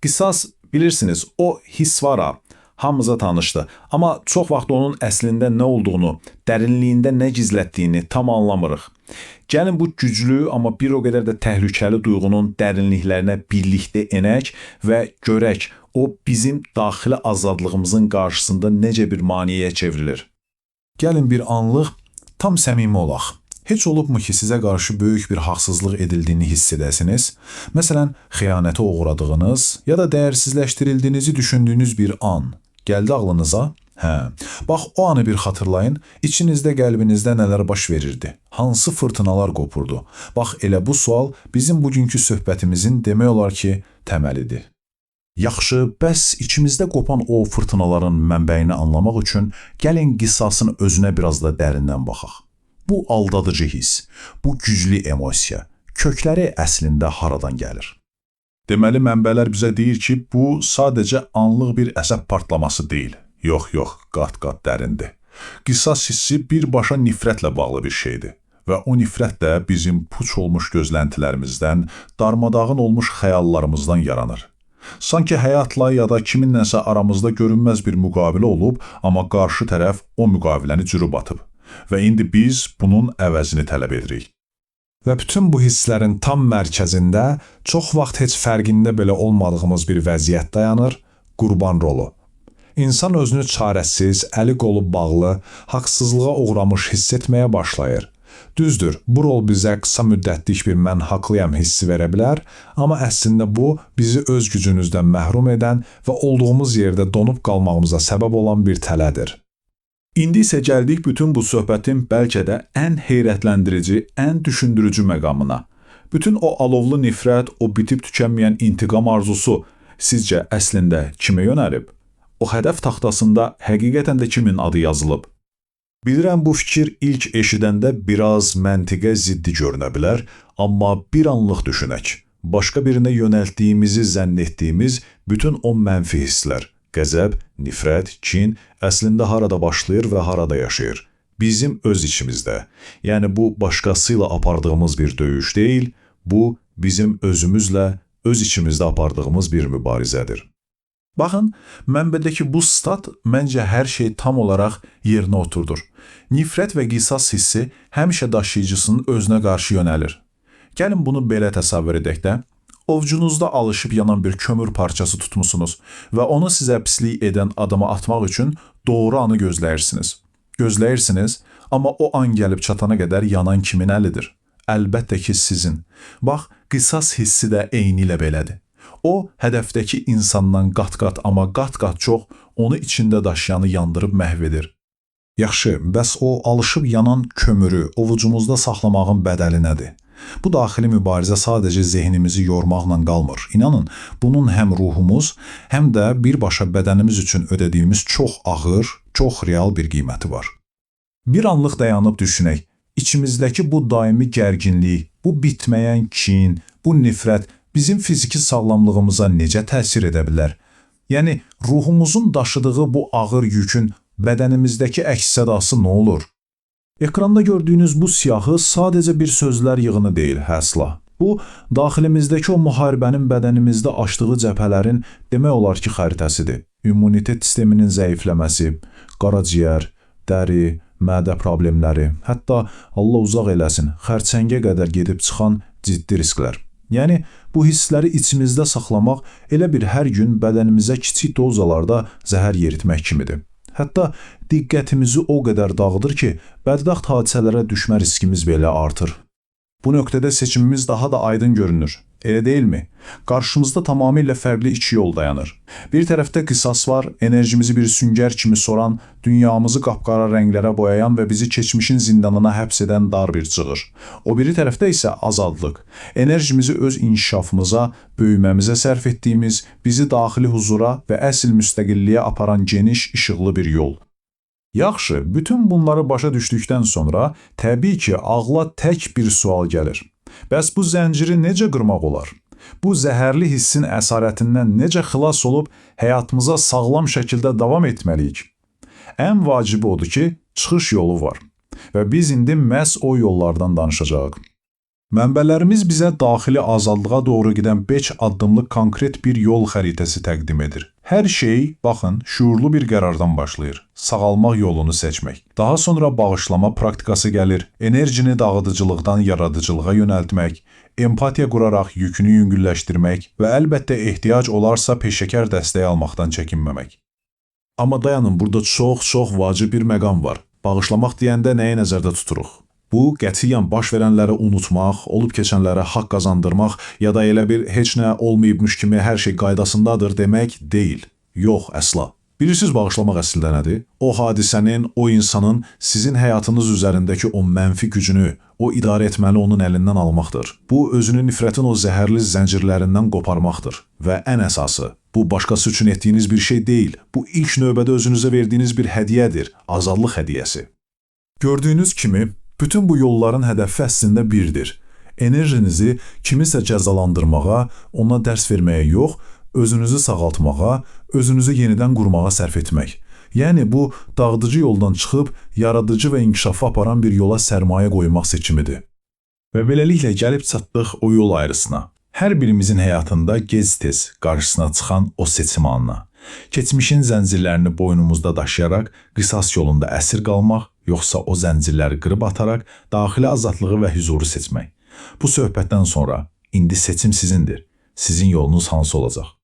Qisas, bilirsiniz, o his var ha, hamımıza tanışdı. Amma çox vaxt onun əslində nə olduğunu, dərinliyində nə gizlətdiyini tam anlamırıq. Gəlin bu güclü, amma bir o qədər də təhlükəli duyğunun dərinliklərinə birlikdə enək və görək o bizim daxili azadlığımızın qarşısında necə bir maneəyə çevrilir. Gəlin bir anlıq tam səmimi olaq. Heç olubmu ki, sizə qarşı böyük bir haqsızlıq edildiyini hiss edəsiniz? Məsələn, xəyanətə uğradığınız ya da dəyərsizləşdirildiyinizi düşündüyünüz bir an gəldi ağlınıza? Bax, o anı bir xatırlayın, içinizdə, qəlbinizdə nələr baş verirdi? Hansı fırtınalar qopurdu? Bax, elə bu sual bizim bugünkü söhbətimizin demək olar ki, təməlidir. Yaxşı, bəs içimizdə qopan o fırtınaların mənbəyini anlamaq üçün gəlin qisasın özünə biraz da dərindən baxaq. Bu aldadıcı his, bu güclü emosiya, kökləri əslində haradan gəlir? Deməli, mənbələr bizə deyir ki, bu sadəcə anlıq bir əsəb partlaması deyil. Yox, qat-qat dərindir. Qisas hissi birbaşa nifrətlə bağlı bir şeydir. Və o nifrət də bizim puç olmuş gözləntilərimizdən, darmadağın olmuş xəyallarımızdan yaranır. Sanki həyatla ya da kiminlənsə aramızda görünməz bir müqavilə olub, amma qarşı tərəf o müqaviləni cürüb atıb. Və indi biz bunun əvəzini tələb edirik. Və bütün bu hisslərin tam mərkəzində, çox vaxt heç fərqində belə olmadığımız bir vəziyyət dayanır, qurban rolu. İnsan özünü çarəsiz, əli qolu bağlı, haqsızlığa uğramış hiss etməyə başlayır. Düzdür, bu rol bizə qısa müddətlik bir mən haqlıyam hissi verə bilər, amma əslində bu bizi öz gücünüzdən məhrum edən və olduğumuz yerdə donub qalmağımıza səbəb olan bir tələdir. İndi isə gəldik bütün bu söhbətin bəlkə də ən heyrətləndirici, ən düşündürücü məqamına. Bütün o alovlu nifrət, o bitib tükənməyən intiqam arzusu sizcə əslində kimə yönəlib? O hədəf taxtasında həqiqətən də kimin adı yazılıb? Bilirəm, bu fikir ilk eşidəndə biraz məntiqə ziddi görünə bilər, amma bir anlıq düşünək. Başqa birinə yönəltdiyimizi zənn etdiyimiz bütün o mənfi hisslər, qəzəb, nifrət, kin əslində harada başlayır və harada yaşayır? Bizim öz içimizdə. Yəni bu başqası ilə apardığımız bir döyüş deyil, bu bizim özümüzlə, öz içimizdə apardığımız bir mübarizədir. Baxın, mənbədəki bu stat məncə hər şey tam olaraq yerinə oturdur. Nifrət və qisas hissi həmişə daşıyıcısının özünə qarşı yönəlir. Gəlin bunu belə təsəvvür edək də. Ovcunuzda alışıb yanan bir kömür parçası tutmusunuz və onu sizə pislik edən adama atmaq üçün doğru anı gözləyirsiniz. Gözləyirsiniz, amma o an gəlib çatana qədər yanan kimin əlidir? Əlbəttə ki, sizin. Bax, qisas hissi də eyni ilə belədir. O, hədəfdəki insandan qat-qat, amma qat-qat çox onu içində daşıyanı yandırıb məhv edir. Yaxşı, bəs o alışıb yanan kömürü ovucumuzda saxlamağın bədəli nədir? Bu daxili mübarizə sadəcə zehnimizi yormaqla qalmır. İnanın, bunun həm ruhumuz, həm də birbaşa bədənimiz üçün ödədiyimiz çox ağır, çox real bir qiyməti var. Bir anlıq dayanıb düşünək, içimizdəki bu daimi gərginlik, bu bitməyən kin, bu nifrət bizim fiziki sağlamlığımıza necə təsir edə bilər? Yəni, ruhumuzun daşıdığı bu ağır yükün bədənimizdəki əks-sədası nə olur? Ekranda gördüyünüz bu siyahı sadəcə bir sözlər yığını deyil, həsla. Bu, daxilimizdəki o müharibənin bədənimizdə açdığı cəbhələrin demək olar ki, xəritəsidir. İmmunitet sisteminin zəifləməsi, qaraciyər, dəri, mədə problemləri, hətta Allah uzaq eləsin, xərçəngə qədər gedib çıxan ciddi risklər. Yəni, bu hissləri içimizdə saxlamaq elə bir hər gün bədənimizə kiçik dozalarda zəhər yeritmək kimidir. Hətta diqqətimizi o qədər dağıdır ki, bədbəxt hadisələrə düşmə riskimiz belə artır. Bu nöqtədə seçimimiz daha da aydın görünür. Elə deyilmi? Qarşımızda tamamilə fərqli iki yol dayanır. Bir tərəfdə qisas var, enerjimizi bir süngər kimi soran, dünyamızı qapqara rənglərə boyayan və bizi keçmişin zindanına həbs edən dar bir cığır. O biri tərəfdə isə azadlıq. Enerjimizi öz inkişafımıza, böyüməmizə sərf etdiyimiz, bizi daxili huzura və əsl müstəqilliyə aparan geniş, işıqlı bir yol. Yaxşı, bütün bunları başa düşdükdən sonra təbii ki, ağla tək bir sual gəlir. Bəs bu zənciri necə qırmaq olar? Bu zəhərli hissin əsarətindən necə xilas olub həyatımıza sağlam şəkildə davam etməliyik? Ən vacibi odur ki, çıxış yolu var və biz indi məhz o yollardan danışacağıq. Mənbələrimiz bizə daxili azadlığa doğru gedən 5 addımlıq konkret bir yol xəritəsi təqdim edir. Hər şey, baxın, şuurlu bir qərardan başlayır. Sağalmaq yolunu seçmək. Daha sonra bağışlama praktikası gəlir. Enerjini dağıdıcılıqdan yaradıcılığa yönəltmək, empatiya quraraq yükünü yüngülləşdirmək və əlbəttə ehtiyac olarsa peşəkar dəstək almaqdan çəkinməmək. Amma dayanın, burada çox vacib bir məqam var. Bağışlamaq deyəndə nəyi nəzərdə tuturuq? Bu, qətiyyən baş verənləri unutmaq, olub keçənlərə haqq qazandırmaq ya da elə bir heç nə olmayıbmış kimi hər şey qaydasındadır demək deyil. Yox, əsla. Bilirsiniz bağışlamaq əslində nədir? O hadisənin, o insanın sizin həyatınız üzərindəki o mənfi gücünü, o idarə etməli onun əlindən almaqdır. Bu, özünü nifrətin o zəhərli zəncirlərindən qoparmaqdır. Və ən əsası, bu başqası üçün etdiyiniz bir şey deyil. Bu ilk növbədə özünüzə verdiyiniz bir hədiyyədir, azadlıq hədiyyəsi. Gördüyünüz kimi, bütün bu yolların hədəfi əslində birdir. Enerjinizi kimisə cəzalandırmağa, ona dərs verməyə yox, özünüzü sağaltmağa, özünüzü yenidən qurmağa sərf etmək. Yəni bu, dağıdıcı yoldan çıxıb, yaradıcı və inkişafı aparan bir yola sərmayə qoymaq seçimidir. Və beləliklə gəlib çatdıq o yol ayrısına. Hər birimizin həyatında gec-tez qarşısına çıxan o seçim anına. Keçmişin zəncirlərini boynumuzda daşıyaraq qisas yolunda əsir qalmaq, yoxsa o zəncirləri qırıb ataraq daxili azadlığı və hüzuru seçmək. Bu söhbətdən sonra indi seçim sizindir. Sizin yolunuz hansı olacaq?